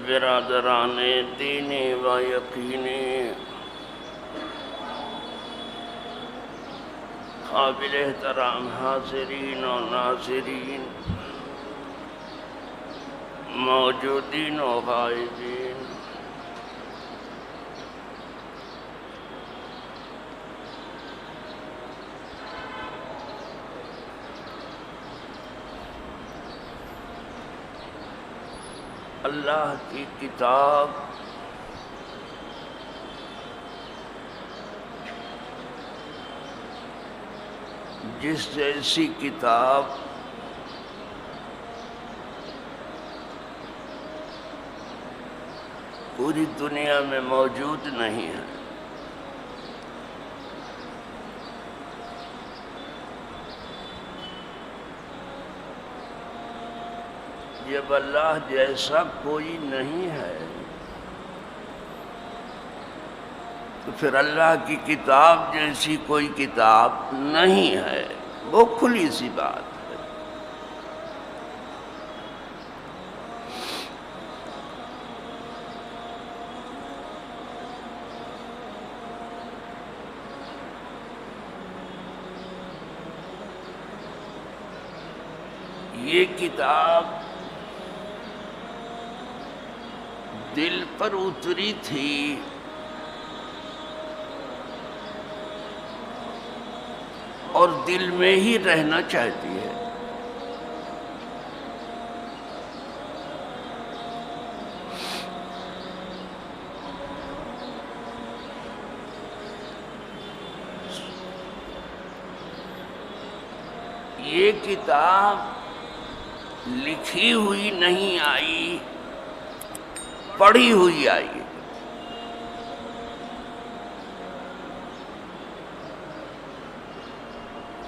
برادران دین و یقین، قابل احترام حاضرین و ناظرین، موجودین و غائبین، اللہ کی کتاب جس جیسی کتاب پوری دنیا میں موجود نہیں ہے، جب اللہ جیسا کوئی نہیں ہے تو پھر اللہ کی کتاب جیسی کوئی کتاب نہیں ہے، وہ کھلی سی بات ہے۔ یہ کتاب دل پر اتری تھی اور دل میں ہی رہنا چاہتی ہے۔ یہ کتاب لکھی ہوئی نہیں آئی، پڑھی ہوئی آئی۔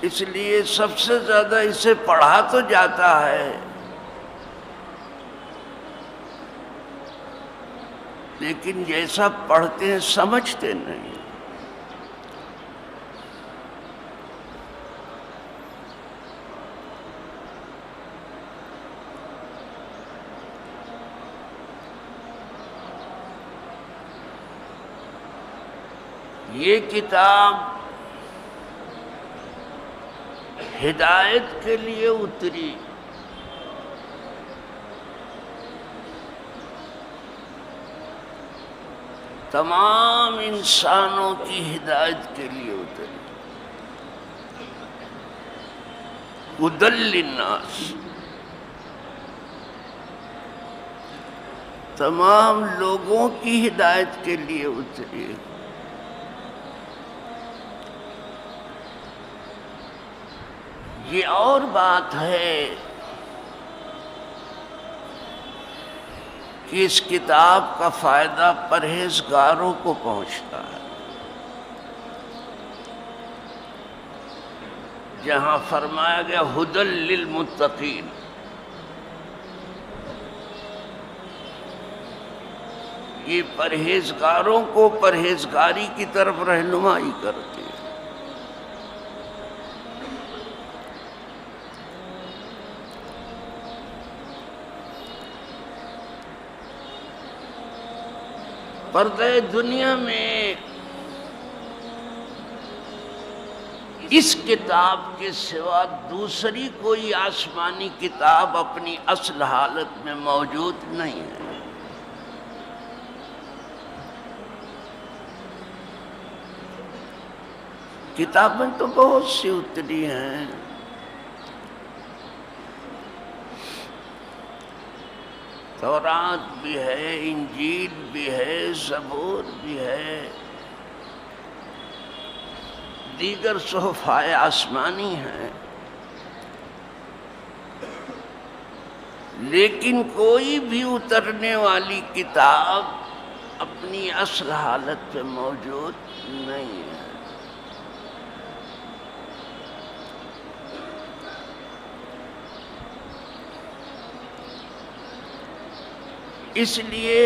اس لیے سب سے زیادہ اسے پڑھا تو جاتا ہے، لیکن جیسا پڑھتے ہیں سمجھتے نہیں۔ یہ کتاب ہدایت کے لیے اتری، تمام انسانوں کی ہدایت کے لیے اتری، ہدی للناس، تمام لوگوں کی ہدایت کے لیے اتری۔ یہ اور بات ہے کہ اس کتاب کا فائدہ پرہیزگاروں کو پہنچتا ہے، جہاں فرمایا گیا ہدی للمتقین، یہ پرہیزگاروں کو پرہیزگاری کی طرف رہنمائی کرتی ہے۔ پردہ دنیا میں اس کتاب کے سوا دوسری کوئی آسمانی کتاب اپنی اصل حالت میں موجود نہیں ہے۔ کتابیں تو بہت سی اتری ہیں، تورات بھی ہے، انجیل بھی ہے، زبور بھی ہے، دیگر صحف آسمانی ہیں، لیکن کوئی بھی اترنے والی کتاب اپنی اصل حالت پہ موجود نہیں ہے۔ اس لیے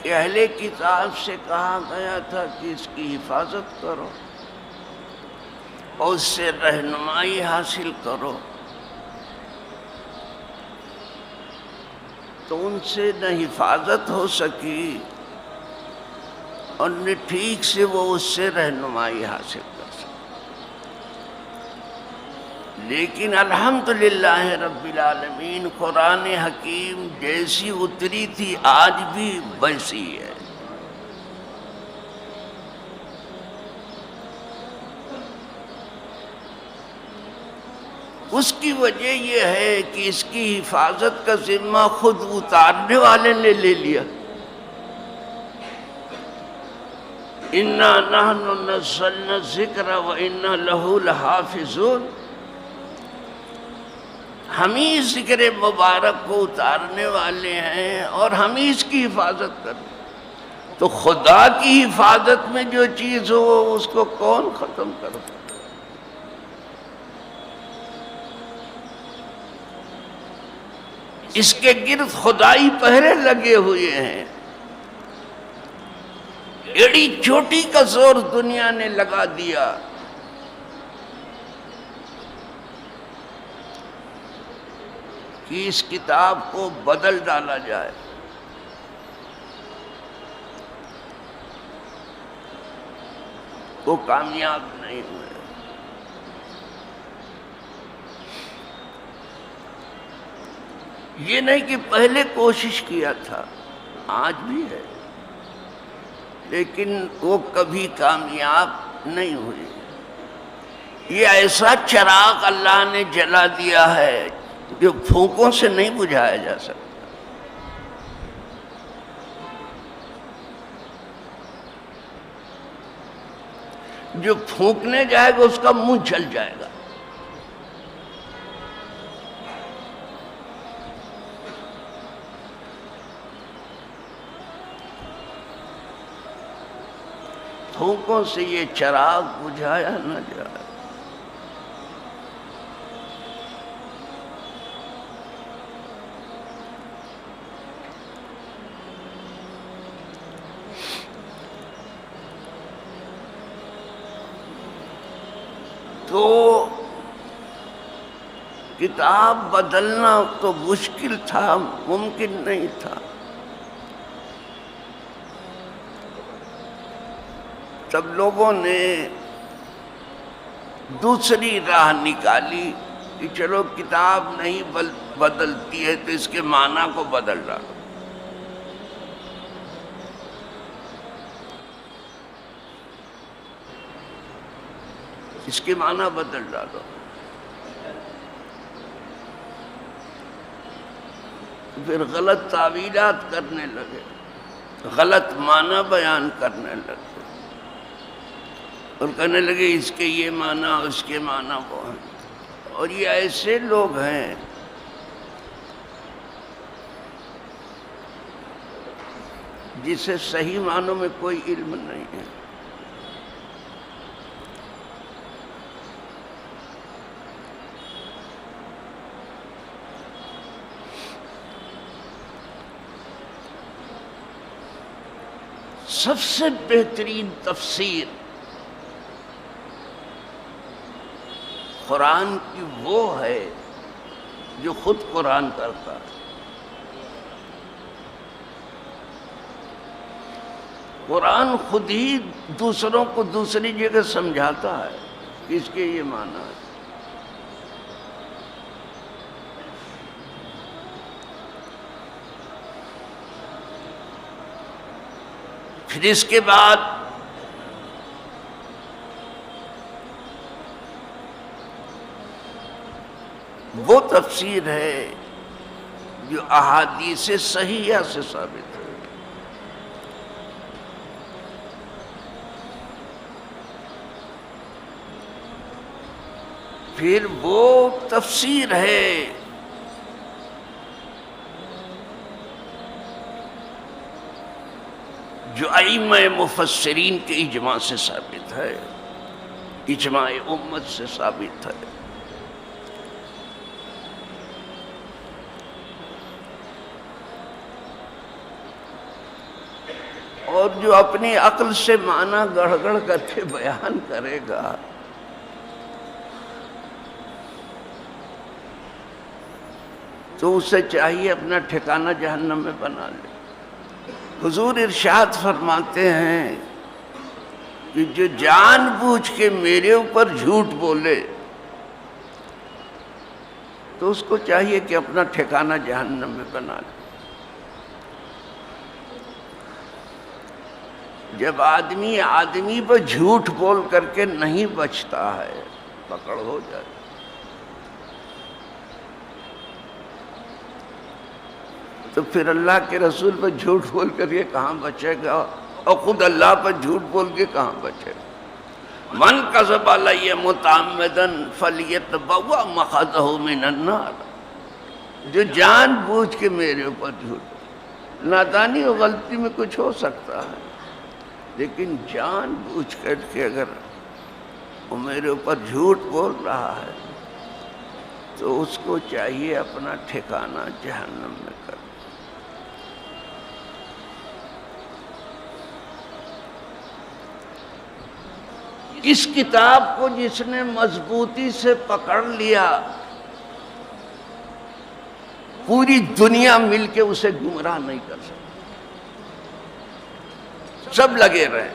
کہ اہل کتاب سے کہا گیا تھا کہ اس کی حفاظت کرو اور اس سے رہنمائی حاصل کرو، تو ان سے نہ حفاظت ہو سکی اور نہ ٹھیک سے وہ اس سے رہنمائی حاصل کر سکے. لیکن الحمدللہ رب العالمین قرآن حکیم جیسی اتری تھی آج بھی ویسی ہے. اس کی وجہ یہ ہے کہ اس کی حفاظت کا ذمہ خود اتارنے والے نے لے لیا. اِنَّا نَحْنُ نَزَّلْنَا الذِّكْرَ وَإِنَّا لَهُ لَحَافِظُونَ. ہم ہی ذکر مبارک کو اتارنے والے ہیں اور ہم ہی اس کی حفاظت کریں. تو خدا کی حفاظت میں جو چیز ہو اس کو کون ختم کر سکتا؟ اس کے گرد خدائی پہرے لگے ہوئے ہیں. ایڑی چوٹی کا زور دنیا نے لگا دیا. کہ اس کتاب کو بدل ڈالا جائے. وہ کامیاب نہیں ہوئے. یہ نہیں کہ پہلے کوشش کیا تھا، آج بھی ہے، لیکن وہ کبھی کامیاب نہیں ہوئی. یہ ایسا چراغ اللہ نے جلا دیا ہے جو پھونکوں سے نہیں بجھایا جا سکتا. جو پھونکنے جائے گا اس کا منہ جل جائے گا. پھونکوں سے یہ چراغ بجھایا نہ جائے. تو کتاب بدلنا تو مشکل تھا، ممکن نہیں تھا. تب لوگوں نے دوسری راہ نکالی کہ چلو کتاب نہیں بدلتی ہے تو اس کے معنی کو بدل ڈالو. اس کے معنی بدل ڈالو. پھر غلط تعویلات کرنے لگے، غلط معنی بیان کرنے لگے اور کہنے لگے اس کے یہ معنی اس کے معنی وہ ہیں. اور یہ ایسے لوگ ہیں جسے صحیح معنوں میں کوئی علم نہیں ہے. سب سے بہترین تفسیر قرآن کی وہ ہے جو خود قرآن کرتا ہے. قرآن خود ہی دوسروں کو دوسری جگہ سمجھاتا ہے کہ اس کے یہ معنی ہے. پھر اس کے بعد وہ تفسیر ہے جو احادیث صحیحہ سے ثابت ہے. پھر وہ تفسیر ہے جو ائمہ مفسرین کے اجماع سے ثابت ہے، اجماع امت سے ثابت ہے. اور جو اپنی عقل سے معنی گڑھ گڑھ کر کے بیان کرے گا تو اسے چاہیے اپنا ٹھکانہ جہنم میں بنا لے۔ حضور ارشاد فرماتے ہیں کہ جو جان بوجھ کے میرے اوپر جھوٹ بولے تو اس کو چاہیے کہ اپنا ٹھکانہ جہنم میں بنا لے۔ جب آدمی پر جھوٹ بول کر کے نہیں بچتا ہے، پکڑ ہو جائے، تو پھر اللہ کے رسول پر جھوٹ بول کر کے کہاں بچے گا، اور خود اللہ پر جھوٹ بول کے کہاں بچے گا۔ من کذب علی متعمدا فلیتبوأ مقعدہ من النار، جو جان بوجھ کے میرے اوپر جھوٹ، نادانی و غلطی میں کچھ ہو سکتا ہے، لیکن جان بوجھ کر کے اگر وہ میرے اوپر جھوٹ بول رہا ہے تو اس کو چاہیے اپنا ٹھکانہ جہنم میں کر۔ اس کتاب کو جس نے مضبوطی سے پکڑ لیا، پوری دنیا مل کے اسے گمراہ نہیں کر سکتی۔ سب لگے رہے،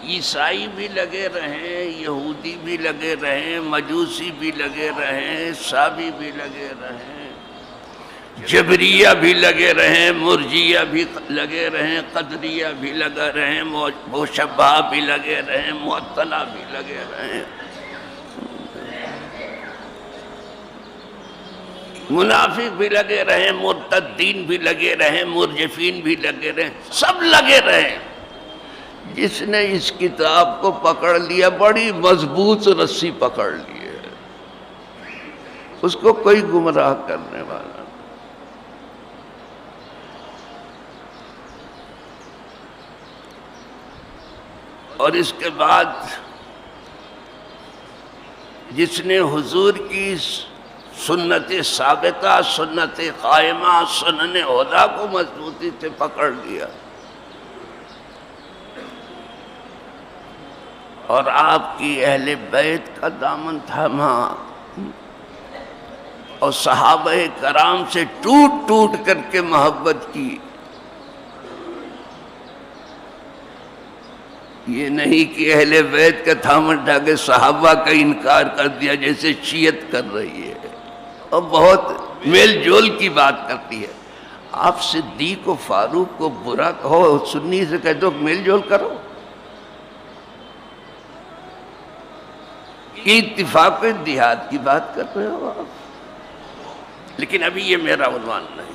عیسائی بھی لگے رہے، یہودی بھی لگے رہے، مجوسی بھی لگے رہے، سابی بھی لگے رہے، جبریہ بھی لگے رہے، مرجیہ بھی لگے رہے، قدریہ بھی لگے رہے، مشبہ بھی لگے رہے، معطلہ بھی لگے رہے، منافق بھی لگے رہے، مرتدین بھی لگے رہے، مرجفین بھی لگے رہے، سب لگے رہے۔ جس نے اس کتاب کو پکڑ لیا، بڑی مضبوط رسی پکڑ لی ہے، اس کو کوئی گمراہ کرنے والا نہیں۔ اور اس کے بعد جس نے حضور کی سنت ثابتہ، سنت قائمہ، سنن ہدیٰ کو مضبوطی سے پکڑ لیا اور آپ کی اہل بیت کا دامن تھاما اور صحابہ کرام سے ٹوٹ ٹوٹ کر کے محبت کی، یہ نہیں کہ اہل بیت کا تھامن اٹھا کے صحابہ کا انکار کر دیا جیسے شیعت کر رہی ہے اور بہت میل جول کی بات کرتی ہے۔ آپ صدیق و فاروق کو برا کہو، سنی سے کہہ دو میل جول کرو، یہ اتفاق و اتحاد کی بات کر رہے ہو آپ، لیکن ابھی یہ میرا عنوان نہیں۔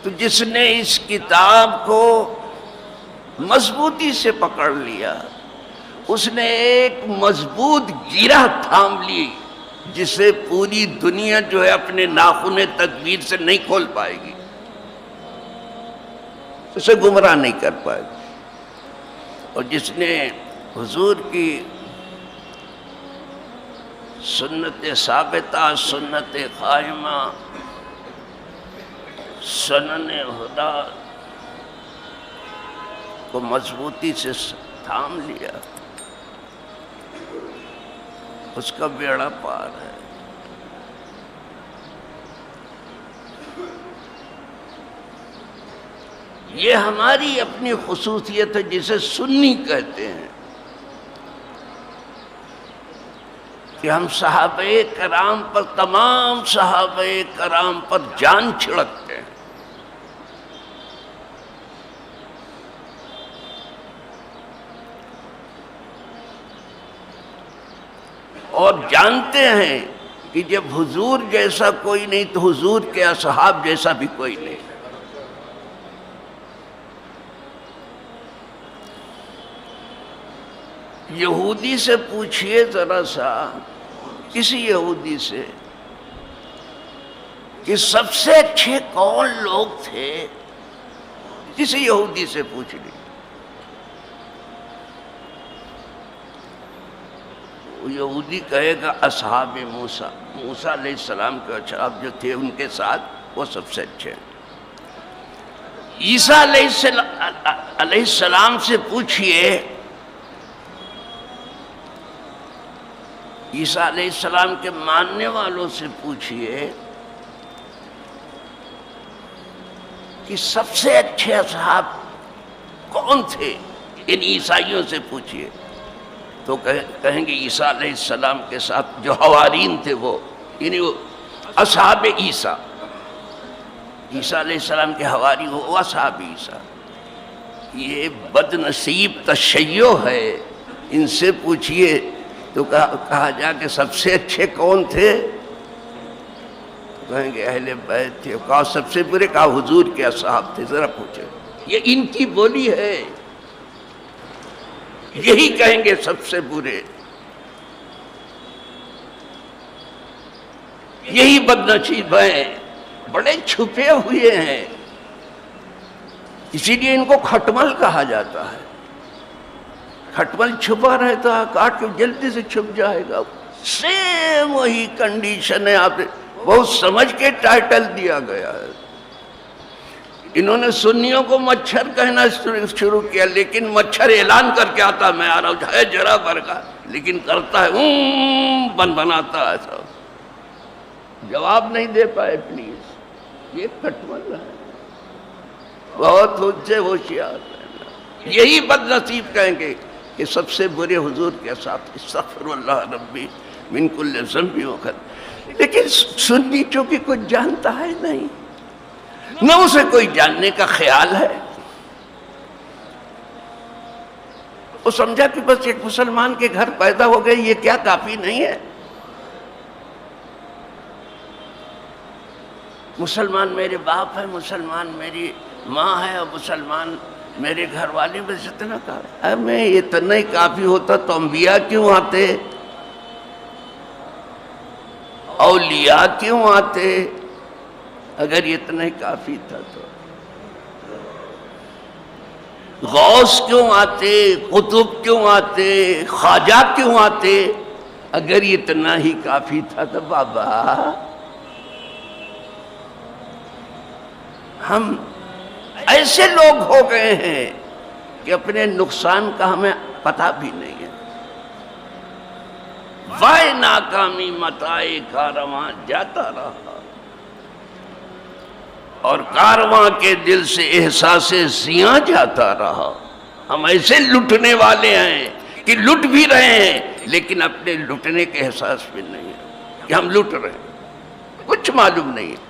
تو جس نے اس کتاب کو مضبوطی سے پکڑ لیا، اس نے ایک مضبوط گرہ تھام لی جسے پوری دنیا جو ہے اپنے ناخن تدبیر سے نہیں کھول پائے گی، اسے گمراہ نہیں کر پائے گی۔ اور جس نے حضور کی سنت ثابتہ، سنت قائمہ، سنن ہدیٰ کو مضبوطی سے تھام لیا، اس کا بیڑا پار ہے۔ یہ ہماری اپنی خصوصیت ہے جسے سنی کہتے ہیں کہ ہم صحابہ کرام پر، تمام صحابہ کرام پر جان چھڑکتے ہیں، اور جانتے ہیں کہ جب حضور جیسا کوئی نہیں تو حضور کے اصحاب جیسا بھی کوئی نہیں۔ یہودی سے پوچھئے ذرا سا، کسی یہودی سے، کہ سب سے اچھے کون لوگ تھے، کسی یہودی سے پوچھ لی، یہودی کہے گا اصحاب موسیٰ، موسیٰ علیہ السلام کے اصحاب جو تھے ان کے ساتھ وہ سب سے اچھے ہیں۔ عیسیٰ علیہ السلام علیہ السلام سے پوچھئے، عیسیٰ علیہ السلام کے ماننے والوں سے پوچھئے کہ سب سے اچھے اصحاب کون تھے، ان عیسائیوں سے پوچھئے تو کہیں گے عیسیٰ علیہ السلام کے ساتھ جو حوارین تھے وہ، یعنی وہ اصحاب عیسیٰ، عیسیٰ علیہ السلام کے حواری وہ اصحاب عیسیٰ۔ یہ بد نصیب تشیع ہے، ان سے پوچھئے تو کہا جا کہ سب سے اچھے کون تھے، کہیں گے اہل بیت تھے، کہا سب سے برے، کہا حضور کے اصحاب تھے، ذرا پوچھے، یہ ان کی بولی ہے، یہی کہیں گے سب سے برے، یہی بد نصیب ہیں، بڑے چھپے ہوئے ہیں، اسی لیے ان کو کھٹمل کہا جاتا ہے۔ کھٹمل چھپا رہتا ہے، کاٹ کے جلدی سے چھپ جائے گا، سیم وہی کنڈیشن ہے۔ آپ بہت سمجھ کے ٹائٹل دیا گیا ہے۔ انہوں نے سنیوں کو مچھر کہنا شروع کیا، لیکن مچھر اعلان کر کے آتا میں آ رہا ہوں، ہے جرا بھر کا، لیکن کرتا ہے بن بناتا ہے سب، جواب نہیں دے پائے پلیز، یہ کھٹمل ہے، بہت اونچے ہوشیار ہے۔ یہی بد نصیب کہیں گے کہ سب سے برے حضور کے ساتھ، استغفر اللہ ربی من کل ذنب وخطیئہ۔ لیکن سنی چونکہ کچھ جانتا ہے نہیں، نہ اسے کوئی جاننے کا خیال ہے، وہ سمجھا کہ بس ایک مسلمان کے گھر پیدا ہو گئے، یہ کیا کافی نہیں ہے؟ مسلمان میرے باپ ہے، مسلمان میری ماں ہے، اور مسلمان میرے گھر والے، بس اتنا کافی ہے۔ میں اتنا ہی کافی ہوتا تو انبیاء کیوں آتے، اولیاء کیوں آتے؟ اگر اتنا ہی کافی تھا تو غوث کیوں آتے، قطب کیوں آتے، خواجہ کیوں آتے؟ اگر اتنا ہی کافی تھا تو بابا ہم ایسے لوگ ہو گئے ہیں کہ اپنے نقصان کا ہمیں پتہ بھی نہیں ہے۔ وائے ناکامی متائے کارواں جاتا رہا، اور کارواں کے دل سے احساس زیاں جاتا رہا۔ ہم ایسے لٹنے والے ہیں کہ لٹ بھی رہے ہیں، لیکن اپنے لٹنے کے احساس بھی نہیں ہے کہ ہم لٹ رہے ہیں، کچھ معلوم نہیں ہے۔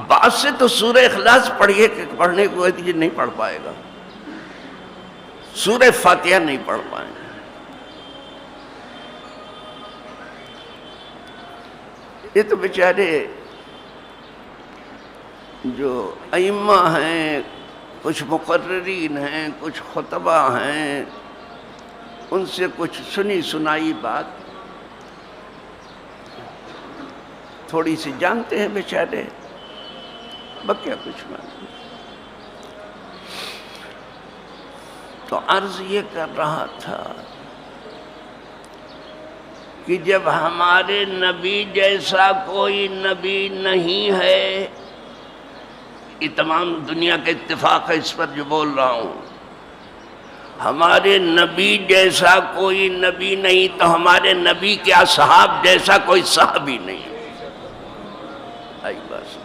بعض سے تو سورہ اخلاص پڑھنے کو یہ نہیں پڑھ پائے گا، سورہ فاتحہ نہیں پڑھ پائیں گے۔ یہ تو بیچارے جو ائمہ ہیں، کچھ مقررین ہیں، کچھ خطبہ ہیں، ان سے کچھ سنی سنائی بات تھوڑی سی جانتے ہیں بیچارے، بکیا کچھ معلوم۔ تو عرض یہ کر رہا تھا کہ جب ہمارے نبی جیسا کوئی نبی نہیں ہے، یہ تمام دنیا کا اتفاق ہے اس پر جو بول رہا ہوں، ہمارے نبی جیسا کوئی نبی نہیں تو ہمارے نبی کے اصحاب جیسا کوئی صحابی نہیں۔ آئی بس،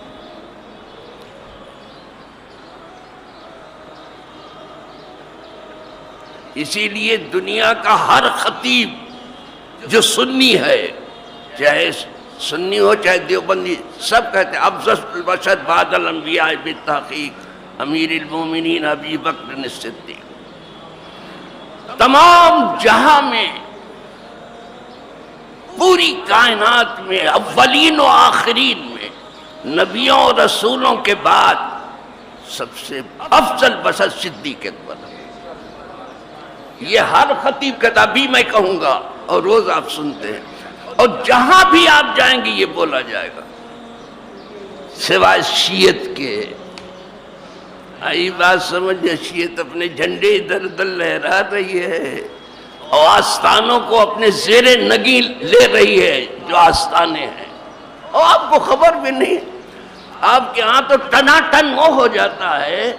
اسی لیے دنیا کا ہر خطیب جو سنی ہے، چاہے سنی ہو چاہے دیوبندی، سب کہتے ہیں افضل البشر بعد الانبیاء بالتحقیق امیر المومنین ابی بکر الصدیق۔ تمام جہاں میں، پوری کائنات میں، اولین و آخرین میں، نبیوں اور رسولوں کے بعد سب سے افضل بشر صدیق اکبر۔ یہ ہر خطیب کہتا، بھی میں کہوں گا اور روز آپ سنتے ہیں، اور جہاں بھی آپ جائیں گے یہ بولا جائے گا، سوائے شیعت کے۔ آئی بات سمجھے؟ شیعت اپنے جھنڈے ادھر ادھر لہرا رہی ہے اور آستانوں کو اپنے زیر نگین لے رہی ہے، جو آستانے ہیں، اور آپ کو خبر بھی نہیں۔ آپ کے ہاں تو ٹنا ٹن وہ ہو جاتا ہے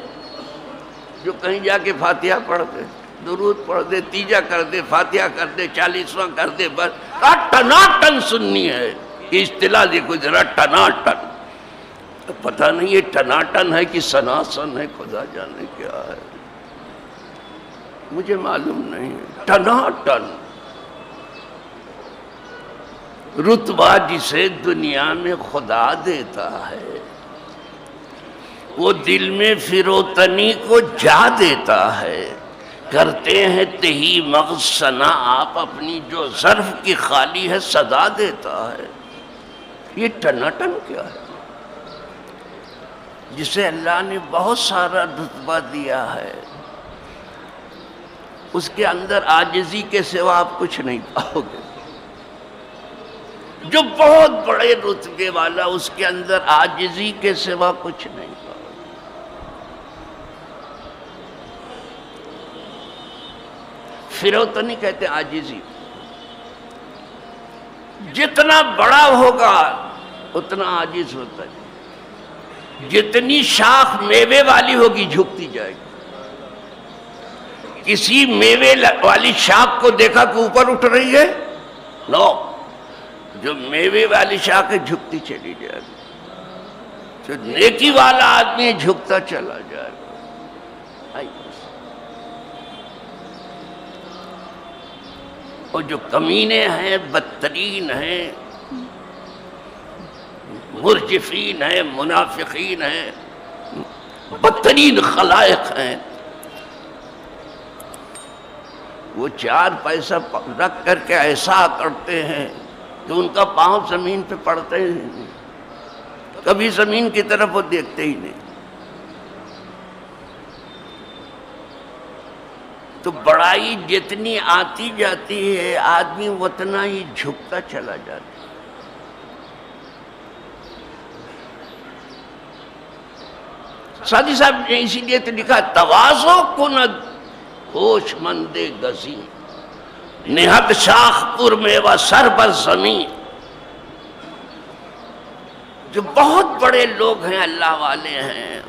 جو کہیں جا کے فاتحہ پڑھ دے، درود پڑھ دے، تیجا کر دے، فاتحہ کر دے، 40واں کر دے، بس ٹناٹن سننی ہے. یہ اصطلاح دیکھو ذرا، ٹناٹن. پتہ نہیں یہ ٹناٹن ہے کہ سناسن ہے، خدا جانے کیا ہے، مجھے معلوم نہیں ہے. ٹناٹن رتبہ جسے دنیا میں خدا دیتا ہے، وہ دل میں فروتنی کو جا دیتا ہے. کرتے ہیں تہی مغز ثنا آپ اپنی، جو ظرف کی خالی ہے صدا دیتا ہے. یہ ٹناٹن کیا ہے؟ جسے اللہ نے بہت سارا رتبہ دیا ہے، اس کے اندر عاجزی کے سوا آپ کچھ نہیں پاؤ گے. جو بہت بڑے رتبے والا، اس کے اندر عاجزی کے سوا کچھ نہیں پاؤ گے. فروتنی کہتے ہیں عاجزی. جتنا بڑا ہوگا اتنا عاجز ہوتا ہے. جتنی شاخ میوے والی ہوگی جھکتی جائے گی. کسی میوے والی شاخ کو دیکھا کہ اوپر اٹھ رہی ہے؟ نو. جو میوے والی شاخ ہے جھکتی چلی جائے گی. جو نیکی والا آدمی ہے جھکتا چلا جائے گا. اور جو کمینے ہیں، بدترین ہیں، مرجفین ہیں، منافقین ہیں، بدترین خلائق ہیں، وہ 4 پیسہ رکھ کر کے ایسا کرتے ہیں کہ ان کا پاؤں زمین پہ پڑتے ہی نہیں، کبھی زمین کی طرف وہ دیکھتے ہی نہیں. تو بڑائی جتنی آتی جاتی ہے آدمی اتنا ہی جھکتا چلا جاتا ہے. سادی صاحب نے اسی لیے تو لکھا تواضع کند ہوش مند گزین، نہت شاخ پر میوہ سر بر زمین. جو بہت بڑے لوگ ہیں، اللہ والے ہیں،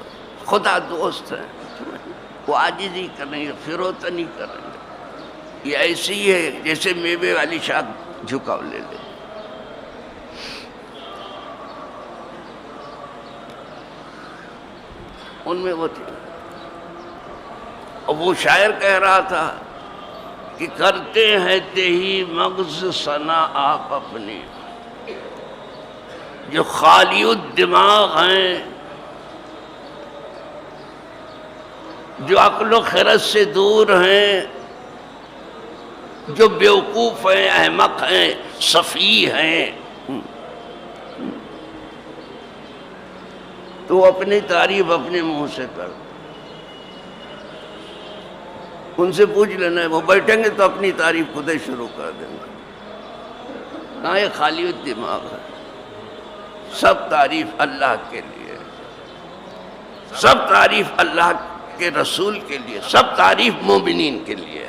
خدا دوست ہیں، وہ عاجزی کریں گے، فروتنی کریں گے. یہ ایسی ہے جیسے میوے والی شاخ جھکاؤ لے لے. ان میں وہ تھی. اور وہ شاعر کہہ رہا تھا کہ کرتے ہیں تہی مغز ثنا آپ اپنی، جو خالی الدماغ ہیں، جو عقل و خرد سے دور ہیں، جو بیوقوف ہیں، احمق ہیں، سفیہ ہیں، تو وہ اپنی تعریف اپنے منہ سے کر. ان سے پوچھ لینا ہے، وہ بیٹھیں گے تو اپنی تعریف خود ہی شروع کر دیں گے. کہاں یہ خالی دماغ ہے. سب تعریف اللہ کے لیے، سب تعریف اللہ کے رسول کے لیے، سب تعریف مومنین کے لیے،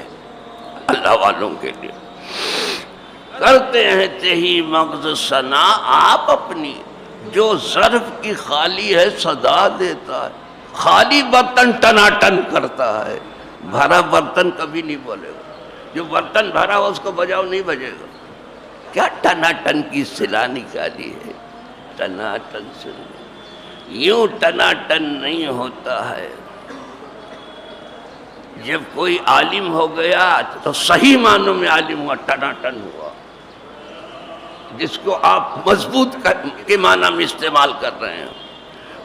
اللہ والوں کے لیے. کرتے ہیں تہی مغز ثنا آپ اپنی، جو ظرف کی خالی ہے صدا دیتا ہے. خالی برتن ٹناٹن کرتا ہے، بھرا برتن کبھی نہیں بولے گا. جو برتن بھرا ہو اس کو بجاؤ نہیں بجے گا. کیا ٹناٹن کی اصطلاح نکالی ہے. ٹناٹن سن یوں ٹناٹن نہیں ہوتا ہے. جب کوئی عالم ہو گیا تو صحیح معنوں میں عالم ہوا، ٹناٹن ہوا. جس کو آپ مضبوط کے معنی میں استعمال کر رہے ہیں.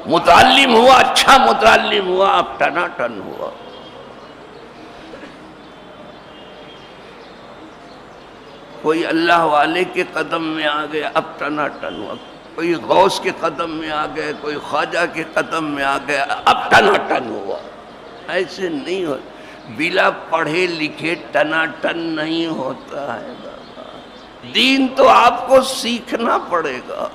متعلم ہوا، اچھا متعلم ہوا، اب ٹناٹن ہوا. کوئی اللہ والے کے قدم میں آ گیا، اب ٹناٹن ہوا. کوئی غوث کے قدم میں آ گئے، کوئی خواجہ کے قدم میں آ گیا، اب ٹناٹن ہوا. ایسے نہیں ہو. بلا پڑھے لکھے ٹناٹن نہیں ہوتا ہے. دین تو آپ کو سیکھنا پڑے گا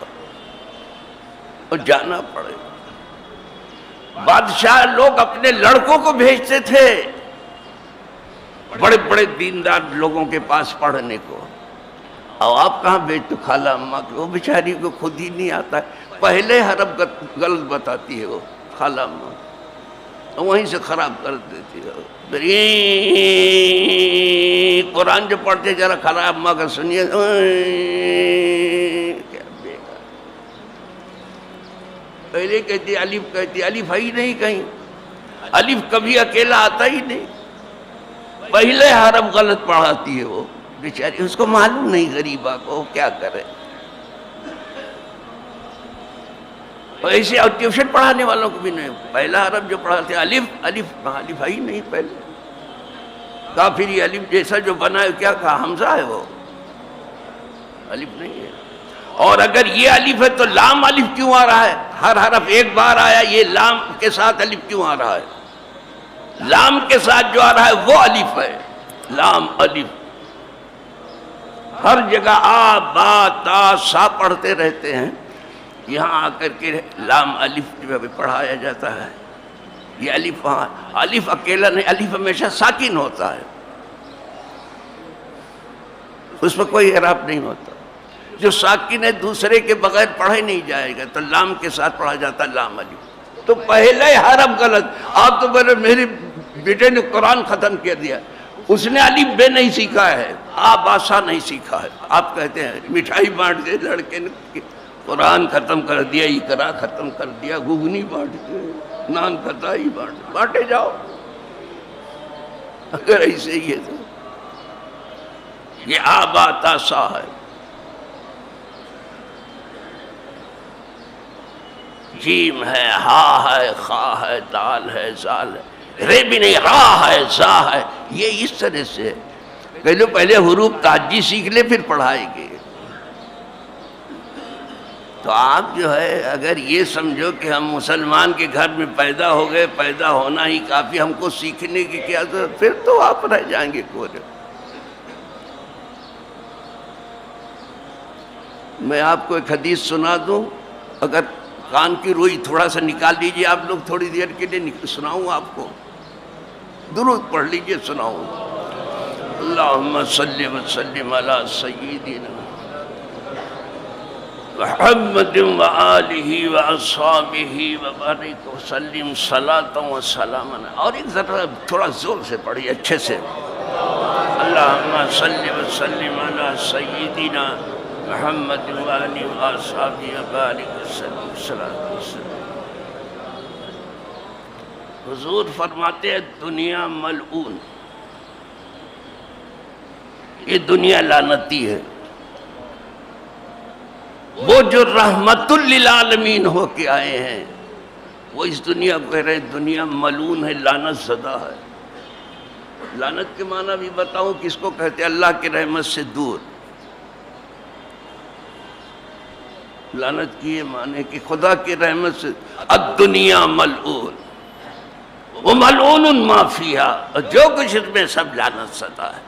اور جانا پڑے گا. بادشاہ لوگ اپنے لڑکوں کو بھیجتے تھے بڑے بڑے دیندار لوگوں کے پاس پڑھنے کو. اور آپ کہاں بھیجتے؟ خالہ اماں کو. وہ بیچاری کو خود ہی نہیں آتا ہے. پہلے حرف غلط بتاتی ہے وہ خالہ اماں. وہیں سے خراب کر دیتی ہے. پھر یہ قرآن جو پڑھتے ذرا خراب مگر سنیے کیا بیکار. پہلے کہتی الف، کہتی الف ہے ہی نہیں کہیں، الف کبھی اکیلا آتا ہی نہیں، پہلے حرف غلط پڑھاتی ہے وہ بیچاری، اس کو معلوم نہیں غریبہ کو کیا کرے. ایسے اور ٹیوشن پڑھانے والوں کو بھی نہیں، پہلا حرف جو پڑھاتے الف، الف الف ہے ہی نہیں پہلے. کہا پھر یہ الف جیسا جو بنا ہے کیا کہا حمزہ ہے وہ، الف نہیں ہے. اور اگر یہ الف ہے تو لام الف کیوں آ رہا ہے؟ ہر حرف ایک بار آیا، یہ لام کے ساتھ الف کیوں آ رہا ہے؟ لام کے ساتھ جو آ رہا ہے وہ الف ہے، لام الف. ہر جگہ آ با تا سا پڑھتے رہتے ہیں، یہاں آ کر کے لام الف جو پڑھایا جاتا ہے. یہ الف وہاں، الف اکیلا نہیں، الف ہمیشہ ساکن ہوتا ہے، اس میں کوئی اعراب نہیں ہوتا. جو ساکن ہے دوسرے کے بغیر پڑھا ہی نہیں جائے گا، تو لام کے ساتھ پڑھا جاتا ہے لام الف. تو پہلے حرف غلط. آپ تو بولے میری بیٹے نے قرآن ختم کر دیا، اس نے الف بے نہیں سیکھا ہے، آپ آسا نہیں سیکھا ہے. آپ کہتے ہیں مٹھائی بانٹ دے لڑکے نے قرآن ختم کر دیا، اقرا ختم کر دیا، گھگنی بانٹ دے، نان کھتائی بانٹے جاؤ. اگر ایسے ہی ہے تو یہ آبا تاسا ہے. جیم ہے، ہا ہے، خا ہے، دال ہے، زال ہے، رے بھی نہیں، را ہے، زا ہے. یہ اس طرح سے پہلے حروف تہجی سیکھ لے پھر پڑھائے گے. تو آپ جو ہے اگر یہ سمجھو کہ ہم مسلمان کے گھر میں پیدا ہو گئے، پیدا ہونا ہی کافی، ہم کو سیکھنے کی کیا ضرورت، پھر تو آپ رہ جائیں گے کورے. میں آپ کو ایک حدیث سنا دوں، اگر کان کی روئی تھوڑا سا نکال لیجئے آپ لوگ، تھوڑی دیر کے لیے سناؤں آپ کو. درود پڑھ لیجئے، سناؤں. اللہم صلی وسلم علی سیدنا محمد وآلہ واصحابہ وبارک وسلم صلاۃ و سلاما. اور ایک ذرا تھوڑا زور سے پڑھیے اچھے سے. اللہم صلی وسلم علی سیدنا محمد وآلہ واصحابہ وبارک وسلم صلاۃ و سلام. حضور فرماتے ہیں دنیا ملعون، یہ دنیا لعنتی ہے. وہ جو رحمت للعالمین ہو کے آئے ہیں وہ اس دنیا کو کہہ رہے ہیں دنیا ملعون ہے، لعنت زدہ ہے. لعنت کے معنی بھی بتاؤں کس کو کہتے ہیں؟ اللہ کی رحمت سے دور. لعنت کی یہ معنی کہ خدا کی رحمت سے الدنیا ملعون، وہ ملعون ما فیہا، اور جو کچھ اس میں سب لعنت زدہ ہے.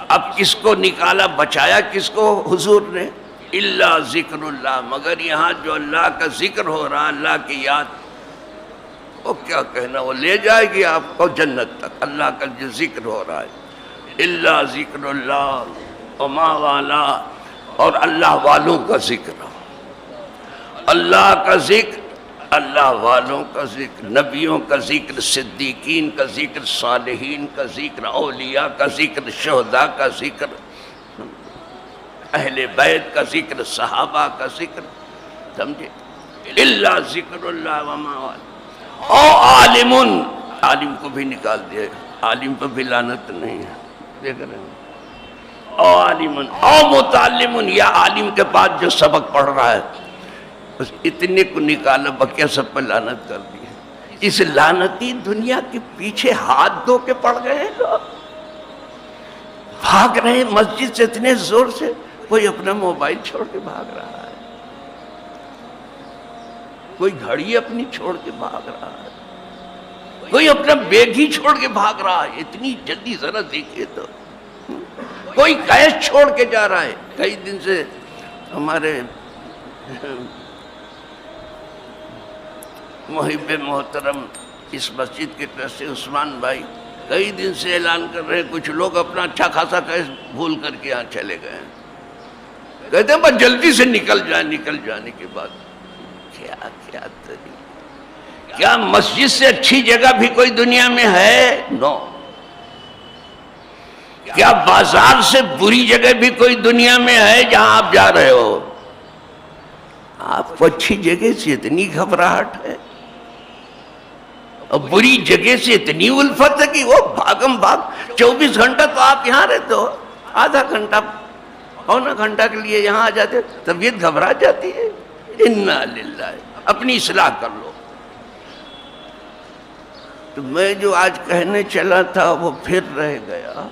اب کس کو نکالا، بچایا کس کو حضور نے؟ الا ذکر اللہ، مگر یہاں جو اللہ کا ذکر ہو رہا، اللہ کی یاد، وہ کیا کہنا، وہ لے جائے گی آپ کو جنت تک. اللہ کا جو ذکر ہو رہا ہے، الا ذکر اللہ وما والا، اور اللہ والوں کا ذکر، اللہ کا ذکر، اللہ والوں کا ذکر، نبیوں کا ذکر، صدیقین کا ذکر، صالحین کا ذکر، اولیاء کا ذکر، شہداء کا ذکر، اہل بیت کا ذکر، صحابہ کا ذکر. سمجھے؟ الا ذکر اللہ وما والا. او عالم، عالم کو بھی نکال دیا، عالم پر بھی لعنت نہیں ہے. دیکھ رہے ہیں؟ او عالم او متعلم، یا عالم کے پاس جو سبق پڑھ رہا ہے، بس اتنے کو نکالا، بقیہ سب پر لعنت کر دی. اس لعنتی دنیا کے پیچھے ہاتھ دھو کے پڑ گئے ہیں لوگ، بھاگ رہے ہیں مسجد سے اتنے زور سے، کوئی اپنا موبائل چھوڑ کے بھاگ رہا ہے، کوئی گھڑی اپنی چھوڑ کے بھاگ رہا ہے، کوئی اپنا بیگ ہی چھوڑ کے بھاگ رہا ہے. اتنی جلدی ذرا دیکھیے تو. کوئی کیش چھوڑ کے جا رہا ہے. کئی دن سے ہمارے محب محترم اس مسجد کے ٹرسٹی عثمان بھائی کئی دن سے اعلان کر رہے ہیں کچھ لوگ اپنا اچھا خاصا کیش بھول کر کے یہاں چلے گئے ہیں. کہتے ہیں بس جلدی سے نکل جائیں. نکل جانے کے بعد کیا کیا طریقہ، کیا مسجد سے اچھی جگہ بھی کوئی دنیا میں ہے؟ نو۔ کیا بازار سے بری جگہ بھی کوئی دنیا میں ہے جہاں آپ جا رہے ہو؟ آپ کو اچھی جگہ سے اتنی گھبراہٹ ہے اور بری جگہ سے اتنی الفت ہے کہ وہ بھاگم بھاگ 24 گھنٹہ تو آپ یہاں رہتے ہو، آدھا گھنٹہ پونا گھنٹہ کے لیے یہاں آ جاتے ہو، طبیعت گھبرا جاتی ہے۔ انا للہ، اپنی اصلاح کر لو۔ تو میں جو آج کہنے چلا تھا وہ پھر رہ گیا۔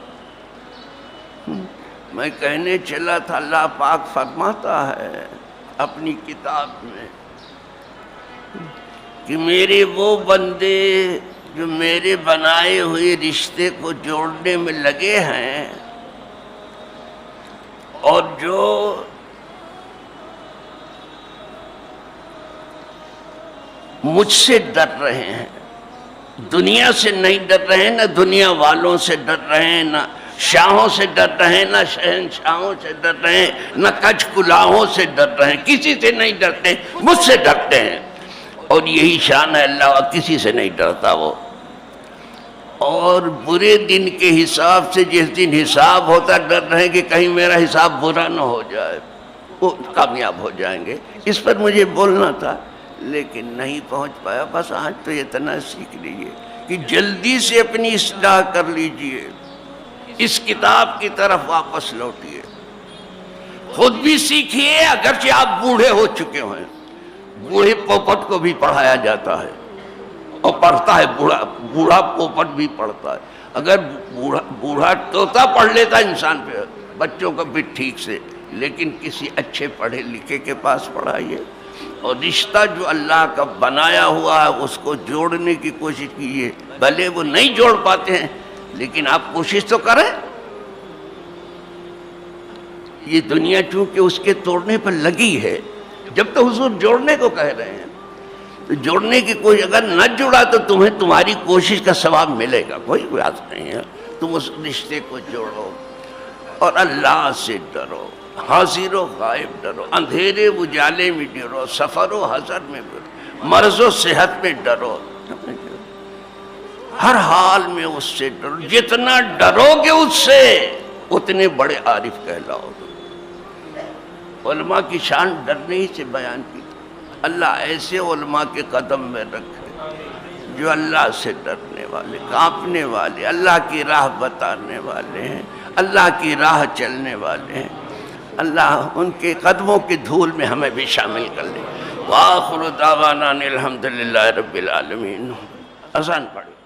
میں کہنے چلا تھا اللہ پاک فرماتا ہے اپنی کتاب میں کہ میرے وہ بندے جو میرے بنائے ہوئے رشتے کو جوڑنے میں لگے ہیں اور جو مجھ سے ڈر رہے ہیں، دنیا سے نہیں ڈر رہے ہیں، نہ دنیا والوں سے ڈر رہے ہیں، نہ شاہوں سے ڈر رہے ہیں، نہ شہنشاہوں سے ڈر رہے ہیں، نہ کچھ کلاہوں سے ڈر رہے ہیں، کسی سے نہیں ڈرتے، مجھ سے ڈرتے ہیں۔ اور یہی شان ہے اللہ، کسی سے نہیں ڈرتا وہ۔ اور برے دن کے حساب سے جس دن حساب ہوتا ڈر رہے ہیں کہ کہیں میرا حساب برا نہ ہو جائے، وہ کامیاب ہو جائیں گے۔ اس پر مجھے بولنا تھا لیکن نہیں پہنچ پایا۔ بس آج تو اتنا سیکھ لیجئے کہ جلدی سے اپنی اصلاح کر لیجئے، اس کتاب کی طرف واپس لوٹیے، خود بھی سیکھیے اگرچہ آپ بوڑھے ہو چکے ہیں۔ بوڑھے پوپٹ کو بھی پڑھایا جاتا ہے اور پڑھتا ہے، بوڑھا پوپٹ بھی پڑھتا ہے۔ اگر بوڑھا طوطا پڑھ لیتا انسان پہ، بچوں کو بھی ٹھیک سے، لیکن کسی اچھے پڑھے لکھے کے پاس پڑھائیے۔ اور رشتہ جو اللہ کا بنایا ہوا ہے اس کو جوڑنے کی کوشش کیجیے، بھلے وہ نہیں جوڑ پاتے ہیں لیکن آپ کوشش تو کریں۔ یہ دنیا چونکہ اس کے توڑنے پر لگی ہے، جب تو حضور جوڑنے کو کہہ رہے ہیں تو جوڑنے کی کوئی، اگر نہ جڑا تو تمہیں تمہاری کوشش کا ثواب ملے گا، کوئی بات نہیں ہے۔ تم اس رشتے کو جوڑو اور اللہ سے ڈرو، حاضر و غائب ڈرو، اندھیرے اجالے میں ڈرو، سفر و حضر میں ڈرو، مرض و صحت میں ڈرو، ہر حال میں اس سے ڈرو۔ جتنا ڈرو گے اس سے اتنے بڑے عارف کہلاؤ گے۔ علماء کی شان ڈرنے ہی سے بیان کی۔ اللہ ایسے علماء کے قدم میں رکھے جو اللہ سے ڈرنے والے، کانپنے والے، اللہ کی راہ بتانے والے ہیں، اللہ کی راہ چلنے والے ہیں۔ اللہ ان کے قدموں کی دھول میں ہمیں بھی شامل کر لے۔ وآخر دعوانا ان الحمدللہ رب العالمین۔ اذان پڑھیں۔